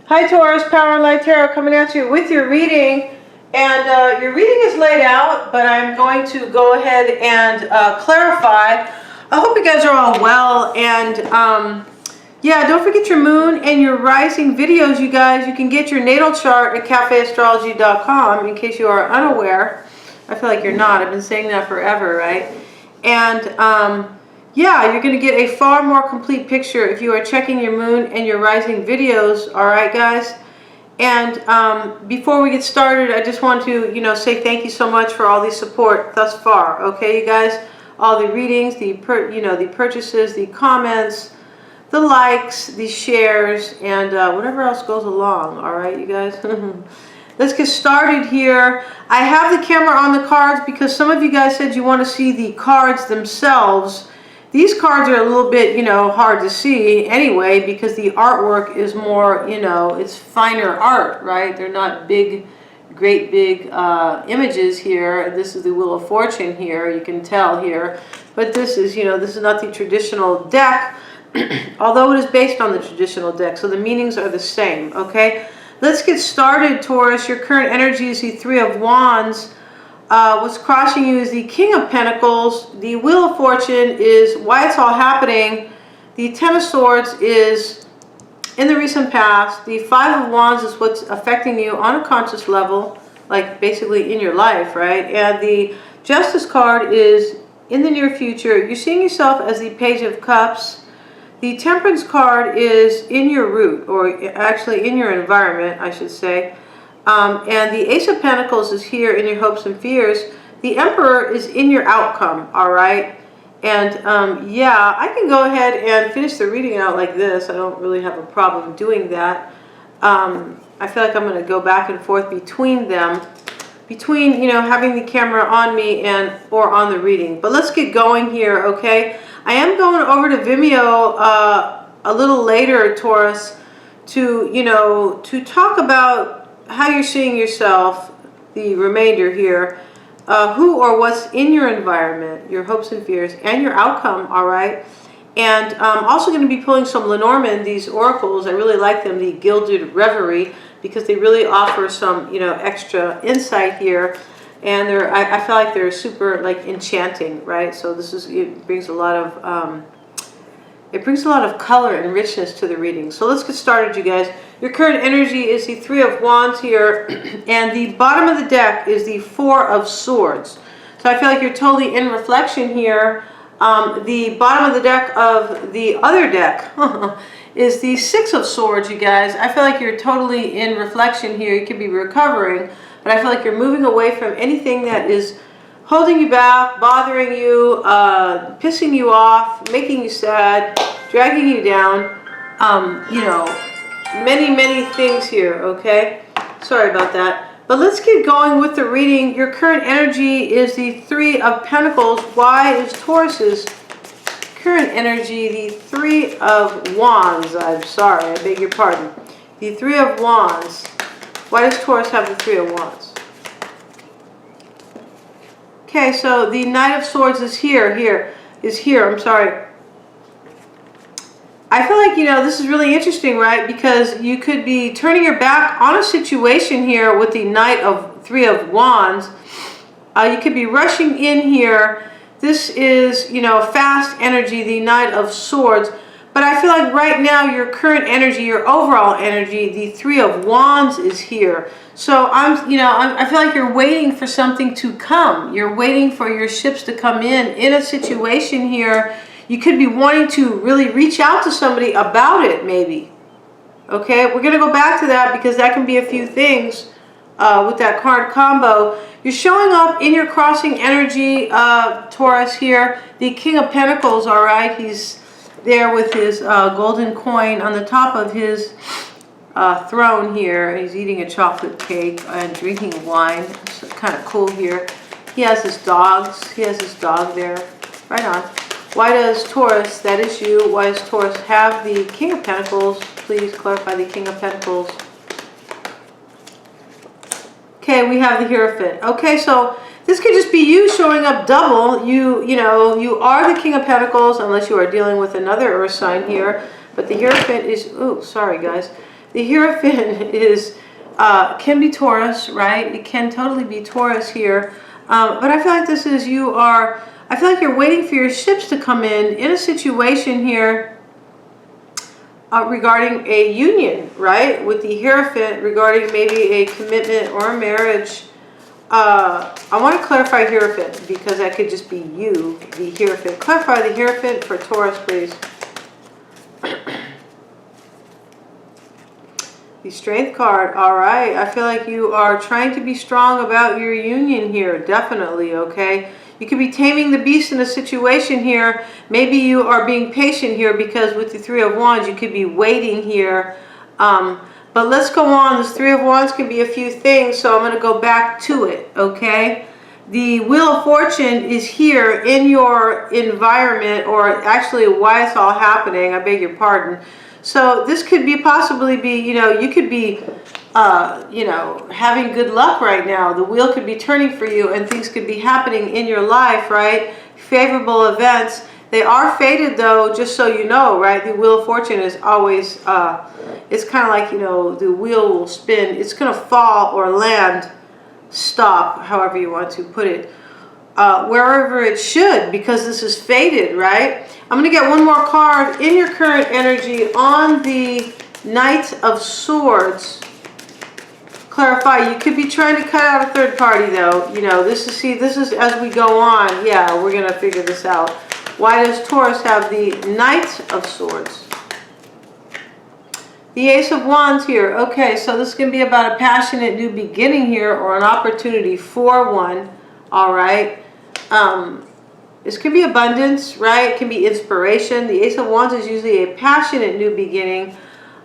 Hi Taurus, Power and Light Tarot coming at you with your reading. And your reading is laid out, but I'm going to go ahead and clarify. I hope you guys are all well. And yeah, don't forget your moon and your rising videos, you guys. You can get your natal chart at cafeastrology.com in case you are unaware. I feel like you're not. I've been saying that forever, right? And yeah, you're going to get a far more complete picture if you are checking your moon and your rising videos. All right, guys. And before we get started, I just want to, say thank you so much for all the support thus far. Okay, you guys, all the readings, the purchases, the comments, the likes, the shares, and whatever else goes along. All right, you guys. Let's get started here. I have the camera on the cards because some of you guys said you want to see the cards themselves. These cards are a little bit, hard to see anyway because the artwork is more, it's finer art, right? They're not big, great big images here. This is the Wheel of Fortune here, you can tell here. But this is, this is not the traditional deck, although it is based on the traditional deck, so the meanings are the same, okay? Let's get started, Taurus. Your current energy is the Three of Wands. What's crossing you is the King of Pentacles. The Wheel of Fortune is why it's all happening. The Ten of Swords is in the recent past. The Five of Wands is what's affecting you on a conscious level, like basically in your life, right? And the Justice card is in the near future. You're seeing yourself as the Page of Cups. The Temperance card is in your root, or actually in your environment, I should say. And the Ace of Pentacles is here in your hopes and fears. The Emperor is in your outcome, all right? And yeah, I can go ahead and finish the reading out like this. I don't really have a problem doing that. I feel like I'm going to go back and forth between them, between, having the camera on me or on the reading. But let's get going here, okay? I am going over to Vimeo a little later, Taurus, to talk about how you're seeing yourself, the remainder here, who or what's in your environment, your hopes and fears, and your outcome, all right? And I'm also going to be pulling some Lenormand, these oracles. I really like them, the Gilded Reverie, because they really offer some, extra insight here. And I feel like they're super, enchanting, right? So it brings a lot of... It brings a lot of color and richness to the reading. So let's get started, you guys. Your current energy is the Three of Wands here, and the bottom of the deck is the Four of Swords. So I feel like you're totally in reflection here. The bottom of the deck of the other deck is the Six of Swords, you guys. I feel like you're totally in reflection here. You could be recovering, but I feel like you're moving away from anything that is holding you back, bothering you, pissing you off, making you sad, dragging you down, many things here, okay? Sorry about that. But let's get going with the reading. Your current energy is the Three of Pentacles. Why is Taurus's current energy the Three of Wands? I'm sorry, I beg your pardon. The Three of Wands. Why does Taurus have the Three of Wands? Okay, so the Knight of Swords is here, I'm sorry. I feel like, this is really interesting, right? Because you could be turning your back on a situation here with the Three of Wands. You could be rushing in here. This is, fast energy, the Knight of Swords. But I feel like right now your current energy, your overall energy, the Three of Wands is here. So I feel like you're waiting for something to come. You're waiting for your ships to come in a situation here. You could be wanting to really reach out to somebody about it, maybe. Okay, we're going to go back to that because that can be a few things with that card combo. You're showing up in your crossing energy, Taurus here. The King of Pentacles, all right, he's there with his golden coin on the top of his throne here. He's eating a chocolate cake and drinking wine. It's kind of cool here. He has his dogs. He has his dog there. Right on. Why does Taurus, that is you, why does Taurus have the King of Pentacles? Please clarify the King of Pentacles. Okay, we have the Hierophant. Okay, so this could just be you showing up double. You are the King of Pentacles, unless you are dealing with another earth sign here. But the Hierophant is, oh, sorry guys. The Hierophant is, can be Taurus, right? It can totally be Taurus here. But I feel like this is, I feel like you're waiting for your ships to come in a situation here regarding a union, right? With the Hierophant, regarding maybe a commitment or a marriage. I want to clarify Hierophant because that could just be you, the Hierophant. Clarify the Hierophant for Taurus, please. The Strength card, all right. I feel like you are trying to be strong about your union here, definitely, okay? You could be taming the beast in a situation here. Maybe you are being patient here because with the Three of Wands, you could be waiting here. But let's go on. This Three of Wands can be a few things, so I'm going to go back to it, okay? The Wheel of Fortune is here in your environment, or actually why it's all happening, I beg your pardon. So this could be possibly be, you could be, having good luck right now. The wheel could be turning for you and things could be happening in your life, right? Favorable events. They are fated though, just so you know, right? The Wheel of Fortune is always, it's kind of like, the wheel will spin. It's going to fall or land, stop, however you want to put it, wherever it should, because this is fated, right? I'm going to get one more card in your current energy on the Knight of Swords. Clarify, you could be trying to cut out a third party though. This is as we go on. Yeah, we're going to figure this out. Why does Taurus have the Knight of Swords? The Ace of Wands here. Okay, so this can be about a passionate new beginning here, or an opportunity for one. All right. This can be abundance, right? It can be inspiration. The Ace of Wands is usually a passionate new beginning.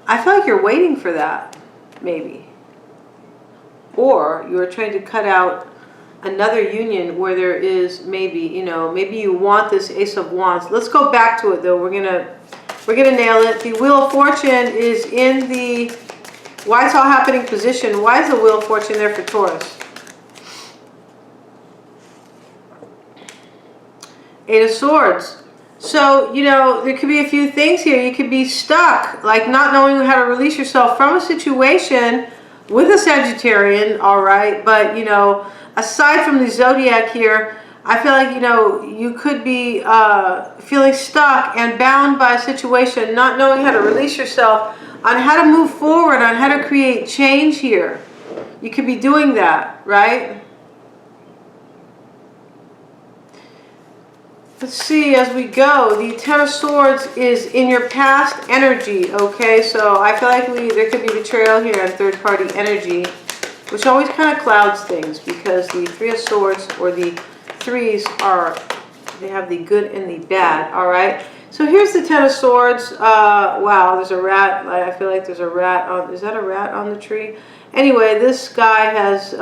I feel like you're waiting for that, maybe. Or you're trying to cut out another union where there is maybe, maybe you want this Ace of Wands. Let's go back to it though. We're gonna nail it. The Wheel of Fortune is in the, why it's all happening position. Why is the Wheel of Fortune there for Taurus? Eight of Swords. So, there could be a few things here. You could be stuck, like not knowing how to release yourself from a situation with a Sagittarian, all right? But, aside from the Zodiac here, I feel like, you could be feeling stuck and bound by a situation, not knowing how to release yourself, on how to move forward, on how to create change here. You could be doing that, right? Let's see as we go. The Ten of Swords is in your past energy, okay? So I feel like there could be betrayal here and third-party energy, which always kind of clouds things because the Three of Swords, or the threes, they have the good and the bad, all right? So here's the Ten of Swords. Wow, there's a rat. I feel like there's a rat on, is that a rat on the tree? Anyway, this guy has...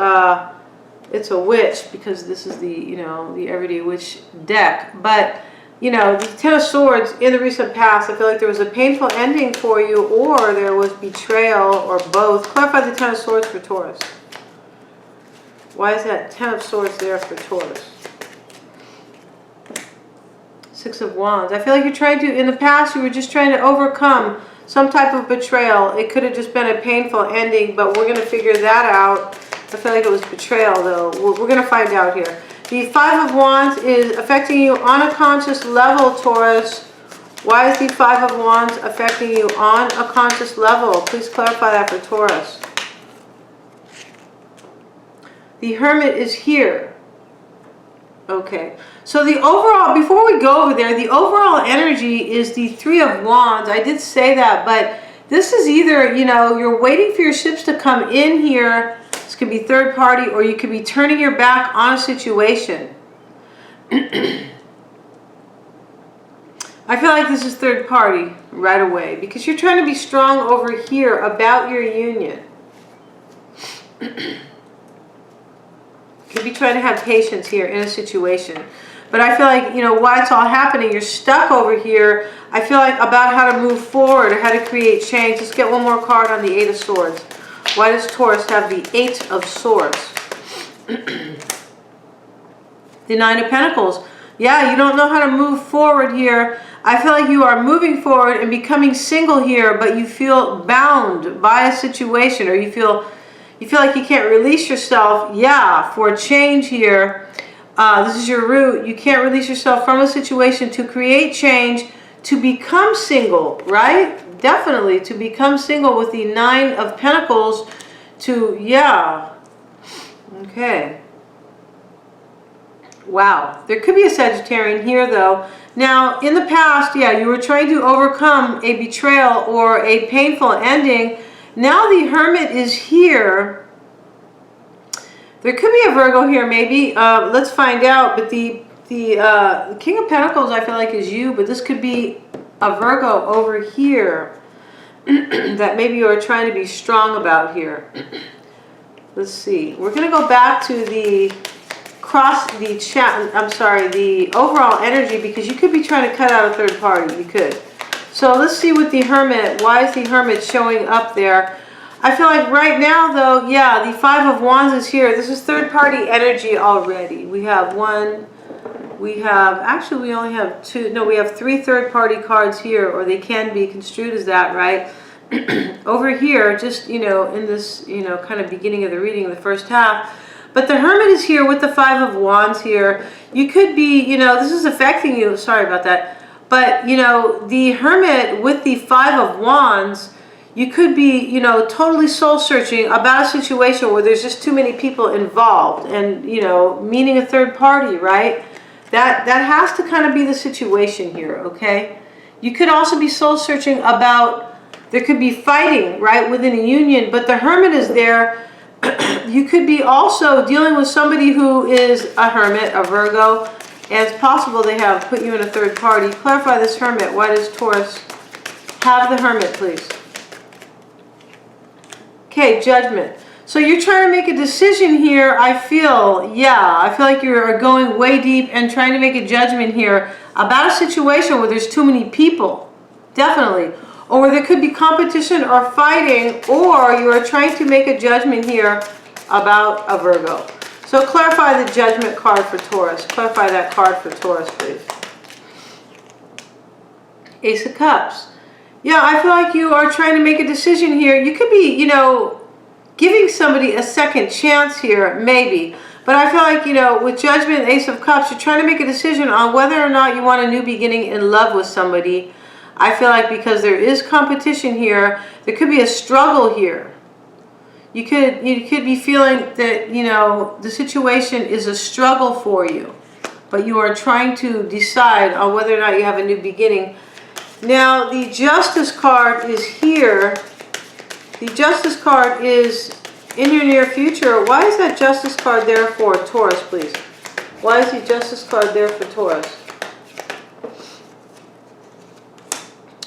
it's a witch, because this is the, the Everyday Witch deck. But, the Ten of Swords in the recent past, I feel like there was a painful ending for you, or there was betrayal, or both. Clarify the Ten of Swords for Taurus. Why is that Ten of Swords there for Taurus? Six of Wands. I feel like you're trying to, in the past, you were just trying to overcome some type of betrayal. It could have just been a painful ending, but we're going to figure that out. I feel like it was betrayal, though. We're going to find out here. The Five of Wands is affecting you on a conscious level, Taurus. Why is the Five of Wands affecting you on a conscious level? Please clarify that for Taurus. The Hermit is here. Okay. So the overall, before we go over there, the overall energy is the Three of Wands. I did say that, but this is either, you're waiting for your ships to come in here. This could be third party, or you could be turning your back on a situation. I feel like this is third party right away, because you're trying to be strong over here about your union. Could be trying to have patience here in a situation. But I feel like, why it's all happening, you're stuck over here. I feel like about how to move forward, or how to create change. Let's get one more card on the Eight of Swords. Why does Taurus have the Eight of Swords? The Nine of Pentacles. Yeah, you don't know how to move forward here. I feel like you are moving forward and becoming single here, but you feel bound by a situation, or you feel like you can't release yourself. Yeah, for a change here. This is your root. You can't release yourself from a situation to create change, to become single, right? Definitely to become single with the 9 of Pentacles. Yeah. Okay. Wow. There could be a Sagittarian here, though. Now, in the past, yeah, you were trying to overcome a betrayal or a painful ending. Now the Hermit is here. There could be a Virgo here, maybe. Let's find out. But the King of Pentacles, I feel like, is you. But this could be a Virgo over here that maybe you are trying to be strong about here. Let's see. We're going to go back to the overall energy, because you could be trying to cut out a third party. You could. So let's see what the Hermit, why is the Hermit showing up there? I feel like right now, though, yeah, the 5 of Wands is here. This is third party energy already. We have actually we only have 2, no, we have 3 third party cards here, or they can be construed as that, right? Over here, just, in this, kind of beginning of the reading, the first half. But the Hermit is here with the 5 of Wands here. You could be, this is affecting you. Sorry about that. But, the Hermit with the 5 of Wands, you could be, totally soul searching about a situation where there's just too many people involved, and, meaning a third party, right? That has to kind of be the situation here, okay? You could also be soul searching about, there could be fighting, right, within a union, but the Hermit is there. You could be also dealing with somebody who is a Hermit, a Virgo, and it's possible they have put you in a third party. Clarify this Hermit. Why does Taurus have the Hermit, please? Okay, Judgment. So you're trying to make a decision here, I feel. Yeah, I feel like you're going way deep and trying to make a judgment here about a situation where there's too many people. Definitely. Or where there could be competition or fighting, or you are trying to make a judgment here about a Virgo. So clarify the Judgment card for Taurus. Clarify that card for Taurus, please. Ace of Cups. Yeah, I feel like you are trying to make a decision here. You could be, giving somebody a second chance here, maybe. But I feel like, with Judgment, Ace of Cups, you're trying to make a decision on whether or not you want a new beginning in love with somebody. I feel like because there is competition here, there could be a struggle here. You could be feeling that, the situation is a struggle for you, but you are trying to decide on whether or not you have a new beginning. Now, the Justice card is here. The Justice card is in your near future. Why is that Justice card there for Taurus, please? Why is the Justice card there for Taurus?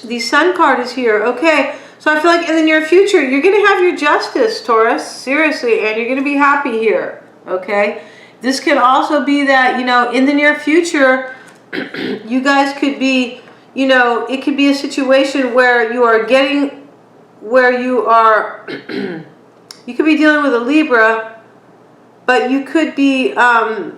The Sun card is here. Okay, so I feel like in the near future, you're going to have your justice, Taurus. Seriously, and you're going to be happy here. Okay? This can also be that, in the near future, you guys could be, it could be a situation where you are getting, you could be dealing with a Libra, but you could be, I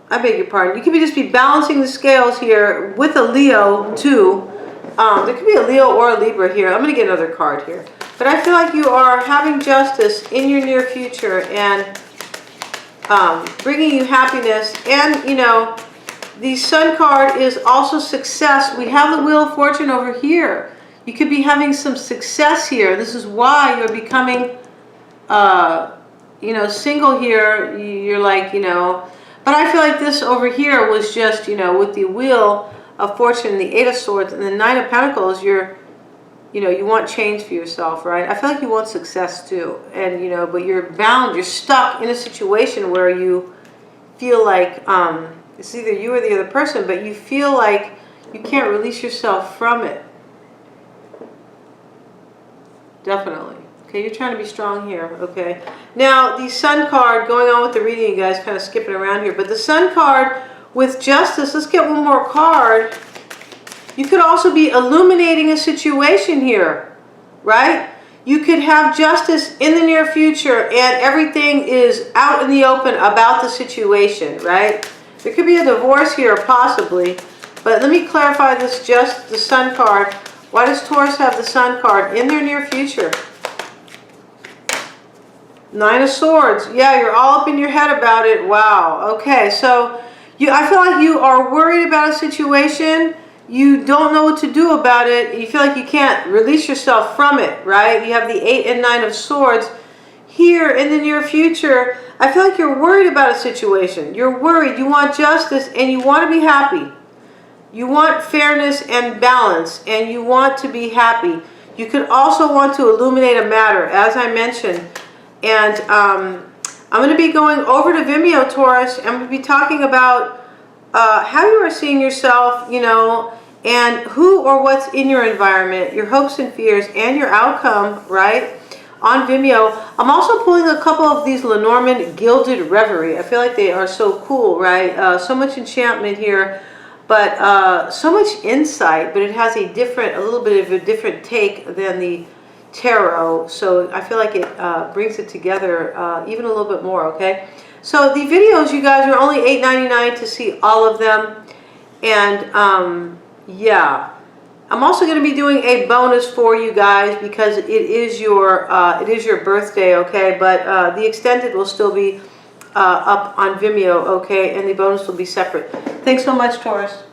beg your pardon, you could just be balancing the scales here with a Leo, too. There could be a Leo or a Libra here. I'm going to get another card here. But I feel like you are having justice in your near future and bringing you happiness. And, the Sun card is also success. We have the Wheel of Fortune over here. You could be having some success here. This is why you're becoming, single here. You're like, But I feel like this over here was just, with the Wheel of Fortune, the 8 of Swords, and the 9 of Pentacles, you want change for yourself, right? I feel like you want success too, and but you're bound, you're stuck in a situation where you feel like it's either you or the other person, but you feel like you can't release yourself from it. Definitely. Okay, you're trying to be strong here. Okay. Now the Sun card, going on with the reading, you guys kind of skipping around here, but the Sun card with Justice, let's get one more card. You could also be illuminating a situation here, right? You could have justice in the near future and everything is out in the open about the situation, right? There could be a divorce here, possibly. But let me clarify this, just the Sun card. Why does Taurus have the Sun card in their near future? Nine of Swords. Yeah, you're all up in your head about it. Wow. Okay, so I feel like you are worried about a situation. You don't know what to do about it. You feel like you can't release yourself from it, right? You have the 8 and 9 of Swords. Here in the near future, I feel like you're worried about a situation. You're worried. You want justice and you want to be happy. You want fairness and balance, and you want to be happy. You could also want to illuminate a matter, as I mentioned. And I'm going to be going over to Vimeo, Taurus. I'm going to be talking about how you are seeing yourself, you know, and who or what's in your environment, your hopes and fears, and your outcome, right, on Vimeo. I'm also pulling a couple of these Lenormand Gilded Reverie. I feel like they are so cool, right? So much enchantment here, but so much insight, but it has a little bit of a different take than the tarot, so I feel like it brings it together even a little bit more. Okay, so the videos, you guys, are only $8.99 to see all of them. And yeah, I'm also going to be doing a bonus for you guys because it is your birthday. Okay, but the extended will still be up on Vimeo. Okay, and the bonus will be separate. Thanks so much, Taurus.